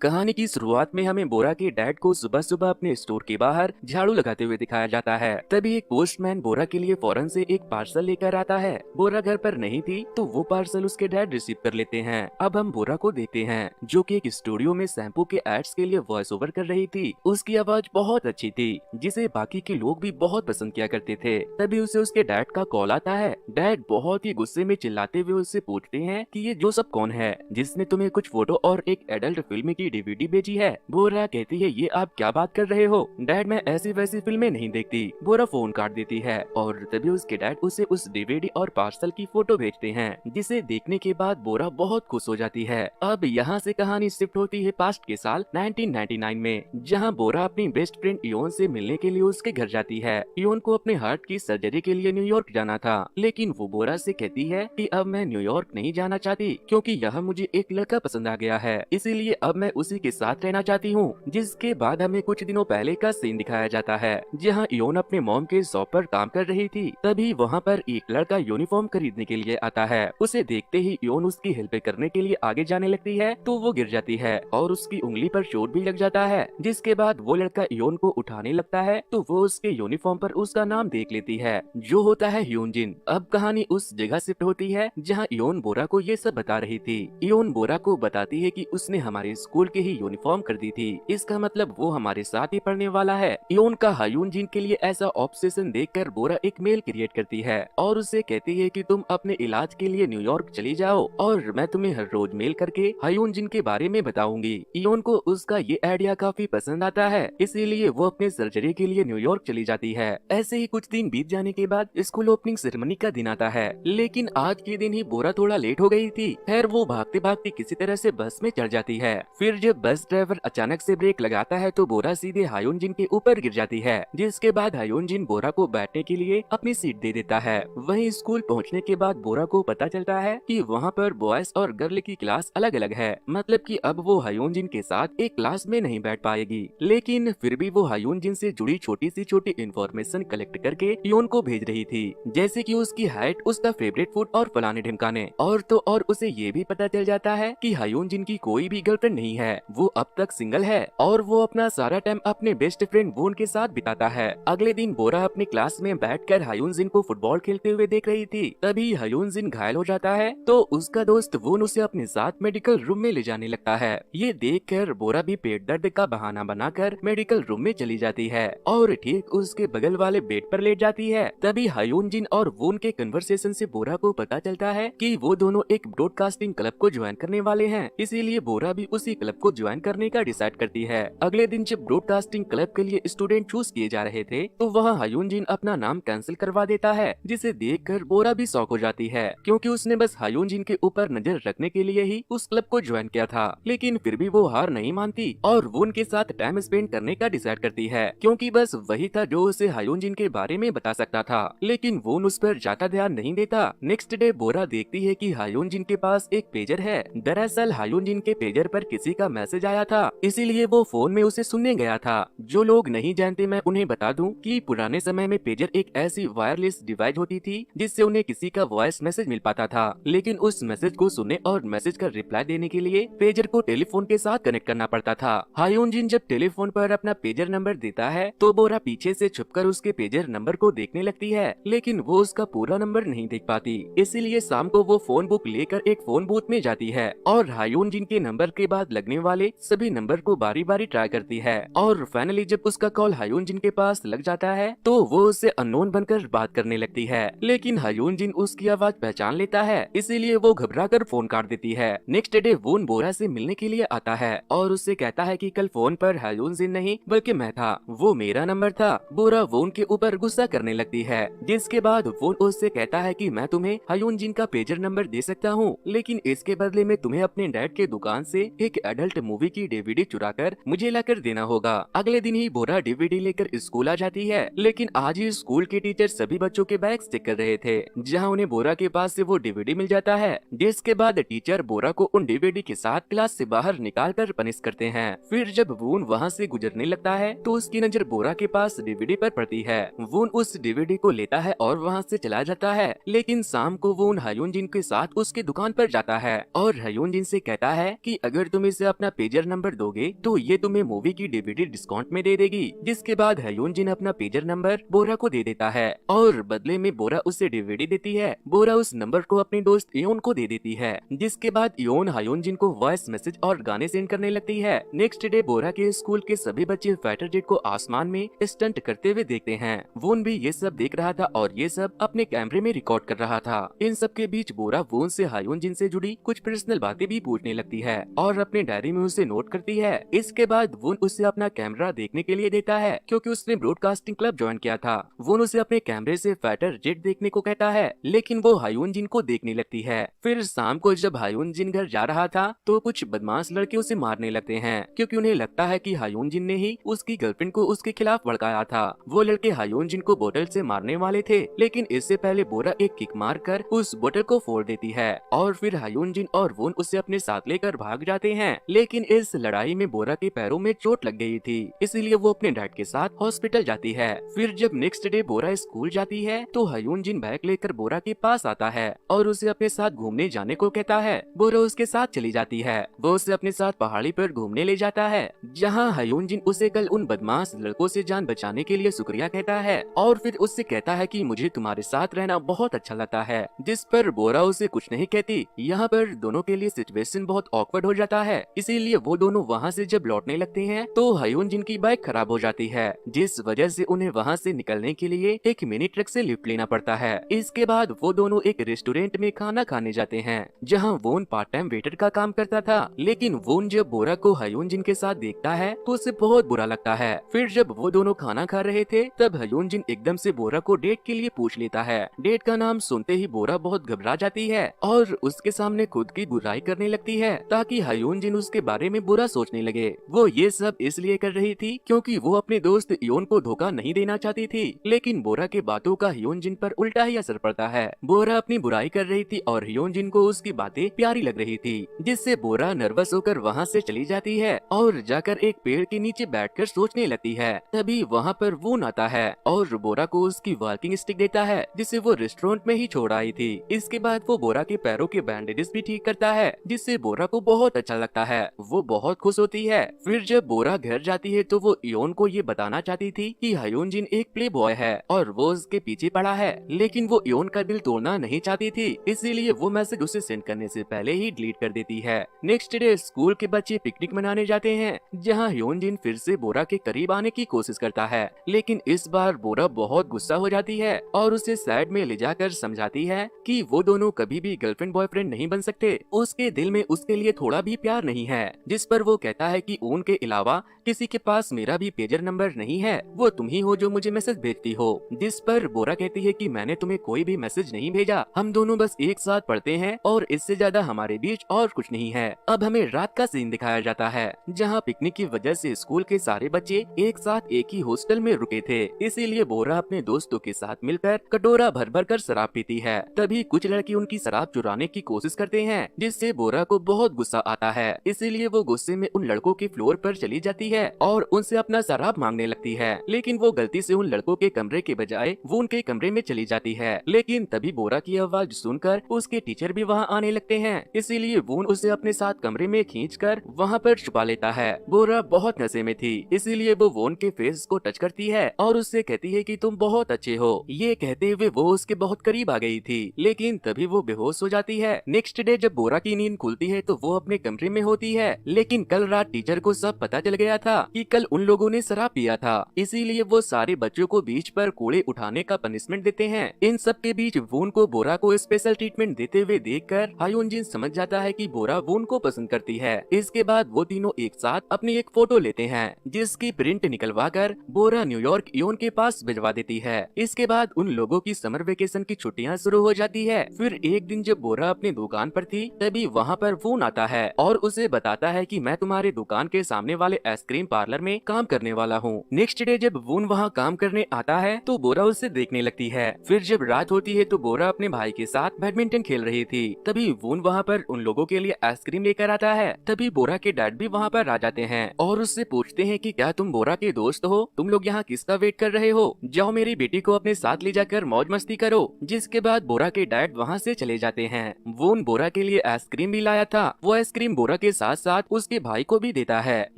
कहानी की शुरुआत में हमें बोरा के डैड को सुबह सुबह अपने स्टोर के बाहर झाड़ू लगाते हुए दिखाया जाता है। तभी एक पोस्टमैन बोरा के लिए फौरन से एक पार्सल लेकर आता है। बोरा घर पर नहीं थी तो वो पार्सल उसके डैड रिसीव कर लेते हैं। अब हम बोरा को देखते हैं जो कि एक स्टूडियो में शैम्पू के एड्स के लिए वॉइस ओवर कर रही थी। उसकी आवाज बहुत अच्छी थी जिसे बाकी के लोग भी बहुत पसंद किया करते थे। तभी उसे उसके डैड का कॉल आता है। डैड बहुत ही गुस्से में चिल्लाते हुए उससे पूछते हैं कि ये जो सब कौन है जिसने तुम्हें कुछ फोटो और एक एडल्ट फिल्म की डीवीडी भेजी है। बोरा कहती है ये आप क्या बात कर रहे हो डैड, मैं ऐसी वैसी फिल्में नहीं देखती। बोरा फोन काट देती है और तभी उसके डैड उसे उस डीवीडी और पार्सल की फोटो भेजते हैं जिसे देखने के बाद बोरा बहुत खुश हो जाती है। अब यहाँ से कहानी शिफ्ट होती है पास्ट के साल 1999 में, जहाँ बोरा अपनी बेस्ट फ्रेंड इयोन से मिलने के लिए उसके घर जाती है। इयोन को अपने हार्ट की सर्जरी के लिए न्यूयॉर्क जाना था, लेकिन वो बोरा से कहती है कि अब मैं न्यूयॉर्क नहीं जाना चाहती क्योंकि यहाँ मुझे एक लड़का पसंद आ गया है, इसीलिए अब मैं उसी के साथ रहना चाहती हूँ। जिसके बाद हमें कुछ दिनों पहले का सीन दिखाया जाता है जहाँ इयोन अपने मॉम के शॉप पर काम कर रही थी। तभी वहाँ पर एक लड़का यूनिफॉर्म खरीदने के लिए आता है। उसे देखते ही इयोन उसकी हेल्प करने के लिए आगे जाने लगती है तो वो गिर जाती है और उसकी उंगली पर चोट भी लग जाता है। जिसके बाद वो लड़का इयोन को उठाने लगता है तो वो उसके यूनिफॉर्म पर उसका नाम देख लेती है जो होता है ह्यूनजिन। अब कहानी उस जगह शिफ्ट होती है जहाँ इयोन बोरा को ये सब बता रही थी। इयोन बोरा को बताती है कि उसने हमारे स्कूल के ही यूनिफॉर्म खरीदी थी, इसका मतलब वो हमारे साथ ही पढ़ने वाला है। इयोन का ह्यूनजिन के लिए ऐसा ऑब्सेशन देखकर बोरा एक मेल क्रिएट करती है और उससे कहती है कि तुम अपने इलाज के लिए न्यूयॉर्क चली जाओ और मैं तुम्हें हर रोज मेल करके ह्यूनजिन के बारे में बताऊंगी। इयोन को उसका ये आइडिया काफी पसंद आता है, इसीलिए वो अपने सर्जरी के लिए न्यूयॉर्क चली जाती है। ऐसे ही कुछ दिन बीत जाने के बाद स्कूल ओपनिंग सेरेमनी का दिन आता है, लेकिन आज के दिन ही बोरा थोड़ा लेट हो गई थी। खैर वो भागते भागते किसी तरह से बस में चढ़ जाती है। फिर जब बस ड्राइवर अचानक से ब्रेक लगाता है तो बोरा सीधे ह्यूनजिन के ऊपर गिर जाती है, जिसके बाद ह्यूनजिन बोरा को बैठने के लिए अपनी सीट दे देता है। वहीं स्कूल पहुंचने के बाद बोरा को पता चलता है कि वहां पर बॉयज और गर्ल की क्लास अलग अलग है, मतलब कि अब वो ह्यूनजिन के साथ एक क्लास में नहीं बैठ पाएगी। लेकिन फिर भी वो ह्यूनजिन से जुड़ी छोटी इन्फॉर्मेशन कलेक्ट करके इयोन को भेज रही थी, जैसे कि उसकी हाइट, उसका फेवरेट फूड और फलाने ढिमकाने। और उसे ये भी पता चल जाता है कि ह्यूनजिन की कोई भी गर्लफ्रेंड नहीं है, वो अब तक सिंगल है और वो अपना सारा टाइम अपने बेस्ट फ्रेंड वून के साथ बिताता है। अगले दिन बोरा अपनी क्लास में बैठकर ह्यूनजिन को फुटबॉल खेलते हुए देख रही थी। तभी ह्यूनजिन घायल हो जाता है तो उसका दोस्त वून उसे अपने साथ मेडिकल रूम में ले जाने लगता है। ये देखकर बोरा भी पेट दर्द का बहाना बनाकर मेडिकल रूम में चली जाती है और ठीक उसके बगल वाले बेड पर लेट जाती है। तभी ह्यूनजिन और वून के कन्वर्सेशन से बोरा को पता चलता है कि वो दोनों एक ब्रॉडकास्टिंग क्लब को ज्वाइन करने वाले हैं, इसीलिए बोरा भी उसी क्लब को ज्वाइन करने का डिसाइड करती है। अगले दिन जब ब्रॉडकास्टिंग क्लब के लिए स्टूडेंट चूज किए जा रहे थे तो वहाँ ह्यूनजिन अपना नाम कैंसिल करवा देता है, जिसे देखकर बोरा भी शॉक हो जाती है क्योंकि उसने बस ह्यूनजिन के ऊपर नजर रखने के लिए ही उस क्लब को ज्वाइन किया था। लेकिन फिर भी वो हार नहीं मानती और वून के साथ टाइम स्पेंड करने का डिसाइड करती है क्योंकि बस वही था जो उसे ह्यूनजिन के बारे में बता सकता था। लेकिन वून उस पर ज्यादा ध्यान नहीं देता। नेक्स्ट डे बोरा देखती है कि ह्यूनजिन के पास एक पेजर है। दरअसल ह्यूनजिन के पेजर पर किसी का मैसेज आया था, इसीलिए वो फोन में उसे सुनने गया था। जो लोग नहीं जानते मैं उन्हें बता दूं कि पुराने समय में पेजर एक ऐसी वायरलेस डिवाइस होती थी जिससे उन्हें किसी का वॉइस मैसेज मिल पाता था, लेकिन उस मैसेज को सुनने और मैसेज का रिप्लाई देने के लिए पेजर को टेलीफोन के साथ कनेक्ट करना पड़ता था। ह्यूनजिन जब टेलीफोन पर अपना पेजर नंबर देता है तो बोरा पीछे से छुपकर उसके पेजर नंबर को देखने लगती है, लेकिन वो उसका पूरा नंबर नहीं देख पाती। इसीलिए शाम को वो फोन बुक लेकर एक फोन बूथ में जाती है और ह्यूनजिन के नंबर के बाद लगने वाले सभी नंबर को बारी बारी ट्राई करती है और फाइनली जब उसका कॉल ह्यूनजिन के पास लग जाता है तो वो उससे अननोन बनकर बात करने लगती है, लेकिन ह्यूनजिन उसकी आवाज पहचान लेता है, इसीलिए वो घबराकर फोन काट देती है। नेक्स्ट डे वून बोरा से मिलने के लिए आता है और उससे कहता है कि कल फोन पर ह्यूनजिन नहीं बल्कि मैं था, वो मेरा नंबर था। बोरा वून के ऊपर गुस्सा करने लगती है, जिसके बाद वून उससे कहता है कि मैं तुम्हें ह्यूनजिन का पेजर नंबर दे सकता हूँ, लेकिन इसके बदले में तुम्हें अपने डैड के दुकान से एक एडल्ट मूवी की डीवीडी चुराकर मुझे लाकर देना होगा। अगले दिन ही बोरा डीवीडी लेकर स्कूल आ जाती है, लेकिन आज ही स्कूल के टीचर सभी बच्चों के बैग चेक कर रहे थे, जहाँ उन्हें बोरा के पास से वो डीवीडी मिल जाता है। जिसके बाद टीचर बोरा को उन डीवीडी के साथ क्लास से बाहर निकाल कर पनिश करते हैं। फिर जब वून वहाँ से गुजरने लगता है तो उसकी नजर बोरा के पास डीवीडी पर पड़ती है। वून उस डीवीडी को लेता है और वहाँ से चला जाता है, लेकिन शाम को वून ह्यूनजिन के साथ उसकी दुकान पर जाता है और ह्यूनजिन से कहता है कि अगर तुम इसे अपना पेजर नंबर दोगे तो ये तुम्हें मूवी की डीवीडी डिस्काउंट में दे देगी। जिसके बाद हयोन जिन अपना पेजर नंबर बोरा को दे देता है और बदले में बोरा उसे डीवीडी देती है। बोरा उस नंबर को अपने दोस्त इयोन को दे देती है। जिसके बाद इयोन हयोन जिन को वॉइस मैसेज और गाने सेंड करने लगती है। नेक्स्ट डे बोरा के स्कूल के सभी बच्चे फाइटर जेट को आसमान में स्टंट करते हुए देखते हैं। वोन भी ये सब देख रहा था और ये सब अपने कैमरे में रिकॉर्ड कर रहा था। इन सब के बीच बोरा वोन से हयोन जिन से जुड़ी कुछ पर्सनल बातें भी पूछने लगती है और अपने डायरी में उसे नोट करती है। इसके बाद वोन उसे अपना कैमरा देखने के लिए देता है क्योंकि उसने ब्रॉडकास्टिंग क्लब ज्वाइन किया था। वोन उसे अपने कैमरे से फाइटर जेट देखने को कहता है, लेकिन वो हयोन जिन को देखने लगती है। फिर शाम को जब हयोन जिन घर जा रहा था तो कुछ बदमाश लड़के उसे मारने लगते हैं क्योंकि उन्हें लगता है कि हयोन जिन ने ही उसकी गर्लफ्रेंड को उसके खिलाफ भड़काया था। वो लड़के हयोन जिन को बोतल से मारने वाले थे, लेकिन इससे पहले बोरा एक किक मारकर उस बोतल को फोड़ देती है और फिर हयोन जिन और वोन उसे अपने साथ लेकर भाग जाते हैं। लेकिन इस लड़ाई में बोरा के पैरों में चोट लग गई थी, इसीलिए वो अपने डैड के साथ हॉस्पिटल जाती है। फिर जब नेक्स्ट डे बोरा स्कूल जाती है तो हयोन जिन बैग लेकर बोरा के पास आता है और उसे अपने साथ घूमने जाने को कहता है। बोरा उसके साथ चली जाती है। वो उसे अपने साथ पहाड़ी पर घूमने ले जाता है जहाँ हयोन जिन उसे कल उन बदमाश लड़कों से जान बचाने के लिए शुक्रिया कहता है और फिर उससे कहता है कि मुझे तुम्हारे साथ रहना बहुत अच्छा लगता है। जिस पर बोरा उसे कुछ नहीं कहती। यहाँ पर दोनों के लिए सिचुएशन बहुत ऑकवर्ड हो जाता है, इसीलिए वो दोनों वहाँ से जब लौटने लगते हैं तो हयोन जिन की बाइक खराब हो जाती है, जिस वजह से उन्हें वहाँ से निकलने के लिए एक मिनी ट्रक से लिफ्ट लेना पड़ता है। इसके बाद वो दोनों एक रेस्टोरेंट में खाना खाने जाते हैं जहाँ वोन पार्ट टाइम वेटर का काम करता था। लेकिन वोन जब बोरा को हयोन जिन के साथ देखता है तो उसे बहुत बुरा लगता है। फिर जब वो दोनों खाना खा रहे थे तब हयोन जिन एकदम से बोरा को डेट के लिए पूछ लेता है। डेट का नाम सुनते ही बोरा बहुत घबरा जाती है और उसके सामने खुद की बुराई करने लगती है ताकि हयोन जिन उसके बारे में बुरा सोचने लगे। वो ये सब इसलिए कर रही थी क्योंकि वो अपने दोस्त इयोन को धोखा नहीं देना चाहती थी, लेकिन बोरा के बातों का हयोन जिन पर उल्टा ही असर पड़ता है। बोरा अपनी बुराई कर रही थी और हयोन जिन को उसकी बातें प्यारी लग रही थी, जिससे बोरा नर्वस होकर वहाँ से चली जाती है और जाकर एक पेड़ के नीचे बैठकर सोचने लगती है। तभी वहाँ पर वोन आता है और बोरा को उसकी वॉकिंग स्टिक देता है जिसे वो रेस्टोरेंट में ही छोड़ आई थी। इसके बाद वो बोरा के पैरों के बैंडेजेस भी ठीक करता है, जिससे बोरा को बहुत अच्छा लगता है। वो बहुत खुश होती है। फिर जब बोरा घर जाती है तो वो इयोन को ये बताना चाहती थी कि हयोन जिन एक प्ले बॉय है और वो उसके पीछे पड़ा है, लेकिन वो इयोन का दिल तोड़ना नहीं चाहती थी, इसीलिए वो मैसेज उसे सेंड करने से पहले ही डिलीट कर देती है। नेक्स्ट डे स्कूल के बच्चे पिकनिक मनाने जाते हैं जहाँ हयोन जिन फिर से बोरा के करीब आने की कोशिश करता है, लेकिन इस बार बोरा बहुत गुस्सा हो जाती है और उसे साइड में ले जाकर समझाती है कि वो दोनों कभी भी गर्लफ्रेंड बॉयफ्रेंड नहीं बन सकते। उसके दिल में उसके लिए थोड़ा भी प्यार नहीं है। जिस पर वो कहता है कि ओन के अलावा किसी के पास मेरा भी पेजर नंबर नहीं है, वो तुम ही हो जो मुझे मैसेज भेजती हो। जिस पर बोरा कहती है कि मैंने तुम्हें कोई भी मैसेज नहीं भेजा, हम दोनों बस एक साथ पढ़ते हैं और इससे ज्यादा हमारे बीच और कुछ नहीं है। अब हमें रात का सीन दिखाया जाता है जहाँ पिकनिक की वजह से स्कूल के सारे बच्चे एक साथ एक ही हॉस्टल में रुके थे, इसीलिए बोरा अपने दोस्तों के साथ मिलकर कटोरा भर भर कर शराब पीती है। तभी कुछ लड़के उनकी शराब चुराने की कोशिश करते हैं, जिससे बोरा को बहुत गुस्सा आता है। इसीलिए वो गुस्से में उन लड़कों के फ्लोर पर चली जाती है और उनसे अपना शराब मांगने लगती है, लेकिन वो गलती से उन लड़कों के कमरे के बजाय वो उनके कमरे में चली जाती है। लेकिन तभी बोरा की आवाज सुनकर उसके टीचर भी वहाँ आने लगते हैं, इसीलिए वोन उसे अपने साथ कमरे में खींचकर वहाँ पर छुपा लेता है। बोरा बहुत नशे में थी, इसीलिए वो वोन के फेस को टच करती है और उससे कहती है कि तुम बहुत अच्छे हो। ये कहते हुए वो उसके बहुत करीब आ गई थी, लेकिन तभी वो बेहोश हो जाती है। नेक्स्ट डे जब बोरा की नींद खुलती है तो वो अपने कमरे में होती है, लेकिन कल रात टीचर को सब पता चल गया था कि कल उन लोगों ने शराब पिया था, इसीलिए वो सारे बच्चों को बीच पर कूड़े उठाने का पनिशमेंट देते हैं। इन सब के बीच वोन को बोरा को स्पेशल ट्रीटमेंट देते हुए देखकर हायोन जिन समझ जाता है कि बोरा वोन को पसंद करती है। इसके बाद वो तीनों एक साथ अपनी एक फोटो लेते हैं, जिसकी प्रिंट निकलवा कर बोरा न्यूयॉर्क इयोन के पास भिजवा देती है। इसके बाद उन लोगों की समर वेकेशन की छुट्टियां शुरू हो जाती है। फिर एक दिन जब बोरा अपने दुकान पर थी तभी वहाँ पर फोन आता है और उसे बताता है कि मैं तुम्हारे दुकान के सामने वाले आइसक्रीम पार्लर में काम करने वाला हूँ। नेक्स्ट डे जब वोन वहाँ काम करने आता है तो बोरा उससे देखने लगती है। फिर जब रात होती है तो बोरा अपने भाई के साथ बैडमिंटन खेल रही थी, तभी वोन वहाँ पर उन लोगों के लिए आइसक्रीम लेकर आता है। तभी बोरा के डैड भी वहाँ पर आ जाते हैं और उससे पूछते हैं कि क्या तुम बोरा के दोस्त हो, तुम लोग यहाँ किसका वेट कर रहे हो, जाओ मेरी बेटी को अपने साथ ले जाकर मौज मस्ती करो। जिसके बाद बोरा के डैड वहाँ से चले जाते हैं। वोन बोरा के लिए आइसक्रीम भी लाया था, वो आइसक्रीम बोरा के साथ साथ उसके भाई को भी देता है,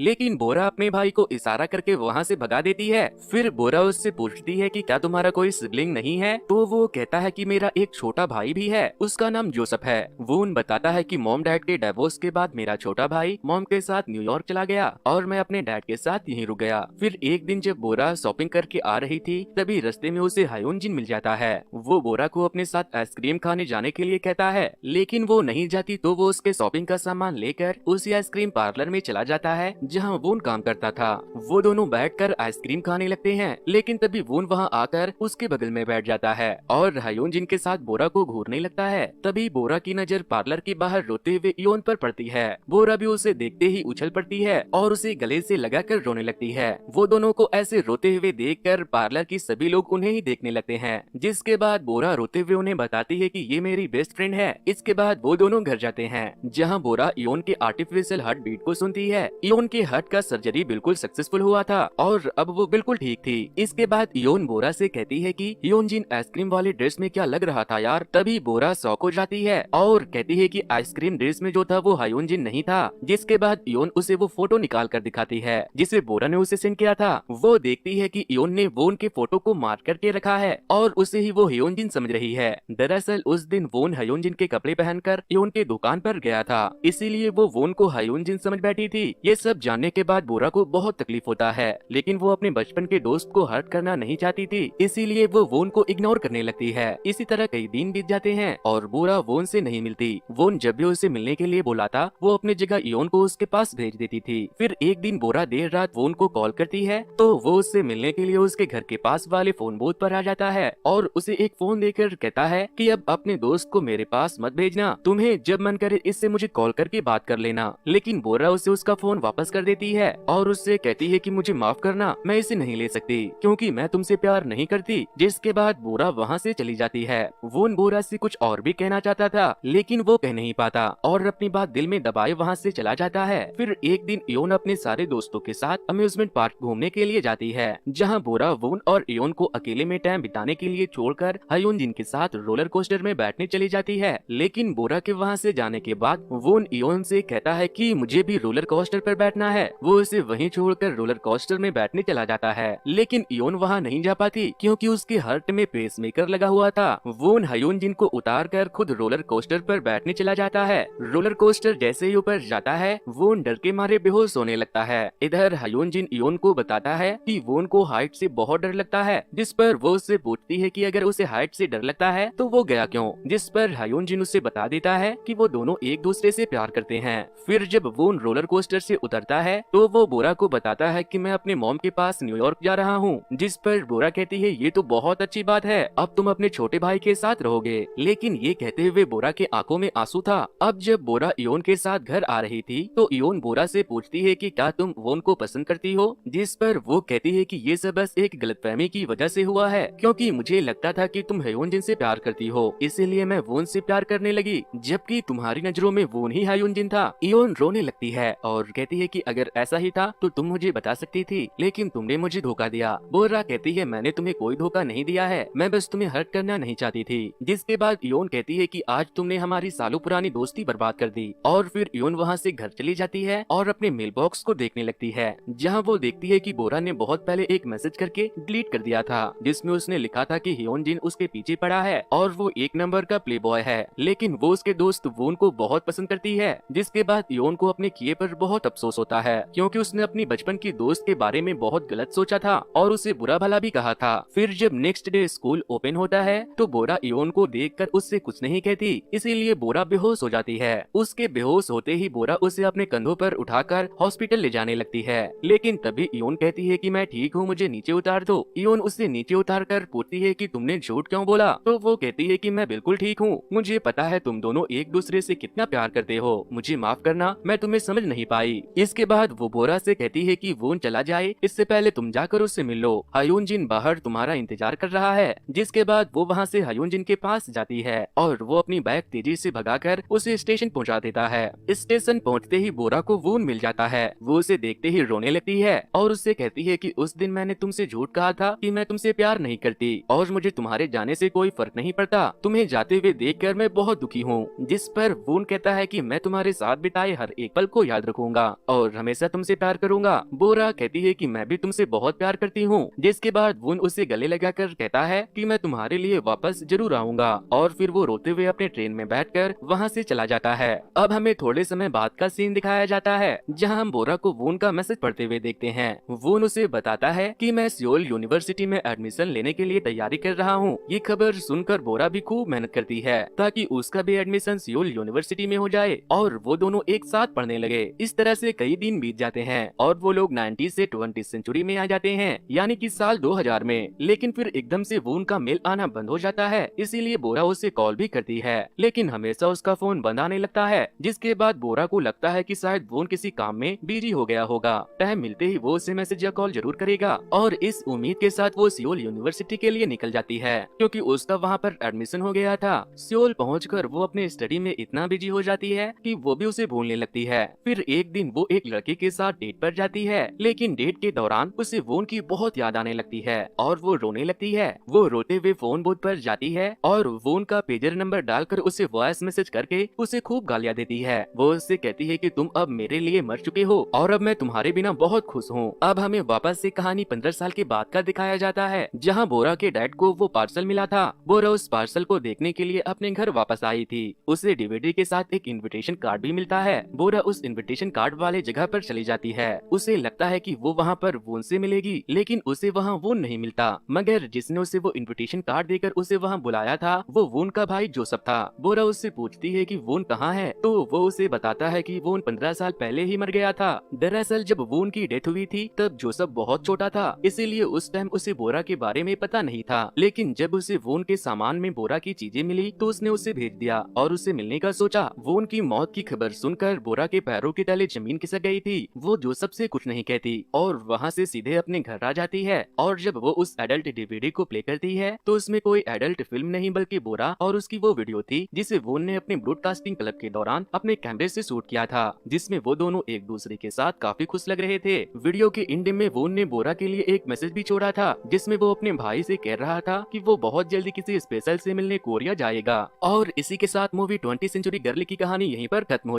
लेकिन बोरा अपने भाई को इशारा करके वहाँ से भगा देती है। फिर बोरा उससे पूछती है कि क्या तुम्हारा कोई सिबलिंग नहीं है, तो वो कहता है कि मेरा एक छोटा भाई भी है, उसका नाम जोसेफ है। वून बताता है कि मॉम डैड के डिवोर्स के बाद मेरा छोटा भाई मॉम के साथ न्यूयॉर्क चला गया और मैं अपने डैड के साथ यहीं रुक गया। फिर एक दिन जब बोरा शॉपिंग करके आ रही थी, तभी रास्ते में उसे हायोन-जिन मिल जाता है। वो बोरा को अपने साथ आइसक्रीम खाने जाने के लिए कहता है, लेकिन वो नहीं जाती तो वो उसके शॉपिंग का सामान लेकर उसी आइसक्रीम पार्लर में चला जाता है जहाँ वून काम करता था। वो दोनों बैठकर आइसक्रीम खाने लगते हैं, लेकिन तभी वून वहाँ आकर उसके बगल में बैठ जाता है और हायोन-जिन के साथ बोरा को घूरने लगता है। तभी बोरा की नजर पार्लर के बाहर रोते हुए इयोन पर पड़ती है। बोरा भी उसे देखते ही उछल पड़ती है और उसे गले से लगाकर रोने लगती है। वो दोनों को ऐसे रोते हुए देखकर पार्लर की सभी लोग उन्हें ही देखने लगते हैं, जिसके बाद बोरा रोते हुए उन्हें बताती है कि ये मेरी बेस्ट फ्रेंड है। इसके बाद वो दोनों घर जाते हैं, जहाँ बोरा इयोन के आर्टिफिशियल हार्ट बीट को सुनती है। इयोन के हार्ट का सर्जरी बिल्कुल सक्सेसफुल हुआ था और अब वो बिल्कुल ठीक थी। इसके बाद इयोन बोरा से कहती है कि हायोन-जिन आइसक्रीम वाले ड्रेस में क्या लग रहा था यार। तभी बोरा शॉक हो जाती है और कहती है कि आइसक्रीम ड्रेस में जो था वो हायोन-जिन नहीं था। जिसके बाद इयोन उसे वो फोटो निकाल कर दिखाती है जिसे बोरा ने उसे सेंड किया था। वो देखती है कि इयोन ने वोन के फोटो को मार्क करके रखा है और उसे ही वो हायोन-जिन समझ रही है। दरअसल उस दिन वोन हायोन-जिन के कपड़े पहनकर इयोन के दुकान पर गया था, इसीलिए वो वोन को हायोन-जिन समझ बैठी थी। ये सब जानने के बाद बोरा को बहुत तकलीफ होता है, लेकिन वो अपने बचपन के दोस्त को हर्ट करना नहीं चाहती थी, इसीलिए वो वोन को इग्नोर करने लगती है। इसी तरह कई दिन बीत जाते हैं और बोरा वोन से नहीं मिलती। वोन जब भी उसे मिलने के लिए बुलाता, वो अपनी जगह इयोन को उसके पास भेज देती थी। फिर एक दिन बोरा देर रात वोन को कॉल करती है, तो वो उससे मिलने के लिए उसके घर के पास वाले फोन बूथ पर आ जाता है और उसे एक फोन देकर कहता है कि अब अपने दोस्त को मेरे पास मत भेजना, तुम्हें जब मन करे इससे मुझे कॉल करके बात कर लेना। लेकिन बोरा उसे उसका फोन वापस कर देती है और उससे कहती है कि मुझे माफ करना, मैं इसे नहीं ले सकती क्योंकि मैं तुमसे प्यार नहीं करती। जिसके बाद बोरा वहाँ से चली जाती है। वोन बोरा से कुछ और भी कहना चाहता था, लेकिन वो कह नहीं पाता और अपनी बात दिल में दबाए वहाँ से चला जाता है। फिर एक दिन इयोन अपने सारे दोस्तों के साथ अम्यूजमेंट पार्क घूमने के लिए जाती है, जहाँ बोरा वोन और इयोन को अकेले में टाइम बिताने के लिए छोड़कर हायोन-जिन के साथ रोलर कोस्टर में बैठने चली जाती है। लेकिन बोरा के वहाँ से जाने के बाद वोन इयोन से कहता है कि मुझे भी रोलर कोस्टर पर बैठना है। वो उसे वहीं छोड़कर रोलर कोस्टर में बैठने चला जाता है, लेकिन इयोन वहाँ नहीं जा पाती क्योंकि उसके हार्ट में पेसमेकर लगा हुआ था। वोन हायोन-जिन को उतार कर खुद रोलर कोस्टर पर बैठने चला जाता है। रोलर कोस्टर जैसे ही ऊपर जाता है, वोन डर के मारे बेहोश होने लगता है। इधर हायोन-जिन इयोन को बताता है कि वोन को हाइट से बहुत डर लगता है, जिस पर वो उससे पूछती है कि अगर उसे हाइट से डर लगता है तो वो गया क्यों। जिस पर हायोन-जिन उसे बता देता है कि वो दोनों एक दूसरे से प्यार करते हैं। फिर जब वोन रोलर कोस्टर से उतरता है तो वो बोरा को बताता है कि मैं अपने मॉम के पास न्यूयॉर्क जा रहा हूँ। जिस पर बोरा कहती है ये तो बहुत अच्छी बात है, अब तुम अपने छोटे भाई के साथ रहोगे। लेकिन ये कहते हुए बोरा के आंखों में आंसू था। अब जब बोरा इयोन के साथ घर आ रही थी तो इयोन बोरा से पूछती है कि क्या तुम वोन को पसंद करती हो। जिस पर वो कहती है कि ये सब बस एक गलतफहमी की वजह से हुआ है, क्योंकि मुझे लगता था कि तुम हायोन-जिन से प्यार करती हो, इसीलिए मैं वोन से प्यार करने लगी, जबकि तुम्हारी नजरों में वोन ही हायोन-जिन था। इयोन रोने लगती है और कहती है कि अगर ऐसा ही था तो तुम मुझे बता सकती थी, लेकिन तुमने मुझे धोखा दिया। बोरा कहती है मैंने तुम्हें कोई धोखा नहीं दिया है, मैं बस तुम्हें हर्ट करना नहीं चाहती थी। जिसके बाद इयोन कहती है कि आज तुमने हमारी सालों पुरानी दोस्ती बर्बाद कर दी। और फिर इयोन वहाँ से घर चली जाती है और अपने मेल बॉक्स को देखने लगती है, जहाँ वो देखती है कि बोरा ने बहुत पहले एक मैसेज करके डिलीट कर दिया था, जिसमें उसने लिखा था कि हायोन-जिन उसके पीछे पड़ा है और वो एक नंबर का प्ले बॉय है, लेकिन वो उसके दोस्त वोन को बहुत पसंद करती है। जिसके बाद इयोन को अपने किए पर बहुत अफसोस होता है, क्योंकि उसने अपनी बचपन की दोस्त के बारे में बहुत गलत सोचा था और उसे बुरा भला भी कहा था। फिर जब नेक्स्ट डे स्कूल ओपन होता है तो बोरा इयोन को देखकर उससे कुछ नहीं कहती, इसीलिए बोरा बेहोश हो जाती है। उसके बेहोश होते ही बोरा उसे अपने कंधों पर उठाकर हॉस्पिटल ले जाने लगती है, लेकिन तभी इयोन कहती है कि मैं ठीक हूँ, मुझे नीचे उतार दो। इयोन उसे नीचे उतार कर पूछती है कि तुमने झूठ क्यों बोला, तो वो कहती है कि मैं बिल्कुल ठीक हूँ, मुझे पता है तुम दोनों एक दूसरे से कितना प्यार करते हो, मुझे माफ करना, मैं तुम्हें समझ नहीं पाई। इसके बाद वो बोरा से कहती है कि वोन चला जाए इससे पहले तुम जाकर उससे मिल लो, हायोन-जिन बाहर तुम्हारा इंतजार कर रहा है। जिसके बाद वो वहाँ से हायोन-जिन के पास जाती है और वो अपनी बाइक तेजी से भगाकर उसे स्टेशन पहुँचा देता है। स्टेशन पहुँचते ही बोरा को वोन मिल जाता है। वो उसे देखते ही रोने लगती है और उससे कहती है कि उस दिन मैंने तुमसे झूठ कहा था कि मैं तुमसे प्यार नहीं करती और मुझे तुम्हारे जाने से कोई फर्क नहीं पड़ता, तुम्हें जाते हुए देखकर मैं बहुत दुखी हूँ। जिस पर वोन कहता है कि मैं तुम्हारे साथ बिताए हर एक पल को याद रखूंगा और हमेशा तुमसे प्यार करूंगा। बोरा कहती है कि मैं भी तुमसे बहुत प्यार करती हूँ, जिसके बाद वून उसे गले लगाकर कहता है कि मैं तुम्हारे लिए वापस जरूर आऊंगा, और फिर वो रोते हुए अपने ट्रेन में बैठकर वहाँ से चला जाता है। अब हमें थोड़े समय बाद का सीन दिखाया जाता है, जहाँ हम बोरा को वून का मैसेज पढ़ते हुए देखते हैं। वून उसे बताता है कि मैं सियोल यूनिवर्सिटी में एडमिशन लेने के लिए तैयारी कर रहा हूँ। ये खबर सुनकर बोरा भी खूब मेहनत करती है ताकि उसका भी एडमिशन सियोल यूनिवर्सिटी में हो जाए और वो दोनों एक साथ पढ़ने लगे। इस तरह से कई दिन बीत जाते हैं और वो लोग 90 से 20 सेंचुरी में आ जाते हैं, यानी कि साल 2000 में। लेकिन फिर एकदम से वून का मेल आना बंद हो जाता है, इसीलिए बोरा उसे कॉल भी करती है, लेकिन हमेशा उसका फोन बंद आने लगता है। जिसके बाद बोरा को लगता है कि शायद वून किसी काम में बिजी हो गया होगा। टाइम मिलते ही वो उसे मैसेज या कॉल जरूर करेगा, और इस उम्मीद के साथ वो सियोल यूनिवर्सिटी के लिए निकल जाती है, क्योंकि उसका वहाँ पर एडमिशन हो गया था। सियोल पहुंचकर वो अपने स्टडी में इतना बिजी हो जाती है कि वो भी उसे भूलने लगती है। फिर एक दिन वो एक लड़के के साथ डेट पर जाती है, लेकिन डेट के दौरान उसे वून की बहुत याद आने लगती है और वो रोने लगती है। वो रोते हुए फोन बूथ पर जाती है और वून का पेजर नंबर डालकर उसे वॉइस मैसेज करके उसे खूब गालियाँ देती है। वो उससे कहती है कि तुम अब मेरे लिए मर चुके हो और अब मैं तुम्हारे बिना बहुत खुश हूँ। अब हमें वापस से कहानी 15 साल के बाद का दिखाया जाता है, जहाँ बोरा के डैड को वो पार्सल मिला था। बोरा उस पार्सल को देखने के लिए अपने घर वापस आई थी। उसे डीवीडी के साथ एक इनविटेशन कार्ड भी मिलता है। बोरा उस इनविटेशन कार्ड वाले जगह पर चली जाती है। उसे लगता है कि वो वहाँ पर वून से मिलेगी, लेकिन उसे वहाँ वून नहीं मिलता, मगर जिसने उसे वो इनविटेशन कार्ड देकर उसे वहाँ बुलाया था वो वून का भाई जोसेफ था। बोरा उससे पूछती है कि वून कहाँ है, तो वो उसे बताता है कि वून 15 साल पहले ही मर गया था। दरअसल जब वून की डेथ हुई थी तब जोसेफ बहुत छोटा था, इसीलिए उस टाइम उसे बोरा के बारे में पता नहीं था। लेकिन जब उसे वून के सामान में बोरा की चीजें मिली तो उसने उसे भेज दिया और उससे मिलने का सोचा। वून की मौत की खबर सुनकर बोरा के पैरों के तले जमीन खिसक गई थी। वो जोसेफ से कुछ नहीं कहती और वहाँ से सीधे अपने घर आ जाती है। और जब वो उस एडल्ट डीवीडी को प्ले करती है तो उसमें कोई एडल्ट फिल्म नहीं बल्कि बोरा और उसकी वो वीडियो थी जिसे वून ने अपने ब्रॉडकास्टिंग क्लब के दौरान अपने कैमरे से शूट किया था, जिसमें वो दोनों एक दूसरे के साथ काफी खुश लग रहे थे। वीडियो के एंड में वून ने बोरा के लिए एक मैसेज भी छोड़ा था, जिसमें वो अपने भाई से कह रहा था कि वो बहुत जल्दी किसी स्पेशल से मिलने कोरिया जाएगा। और इसी के साथ मूवी 20th सेंचुरी गर्ल की कहानी यहीं पर खत्म हो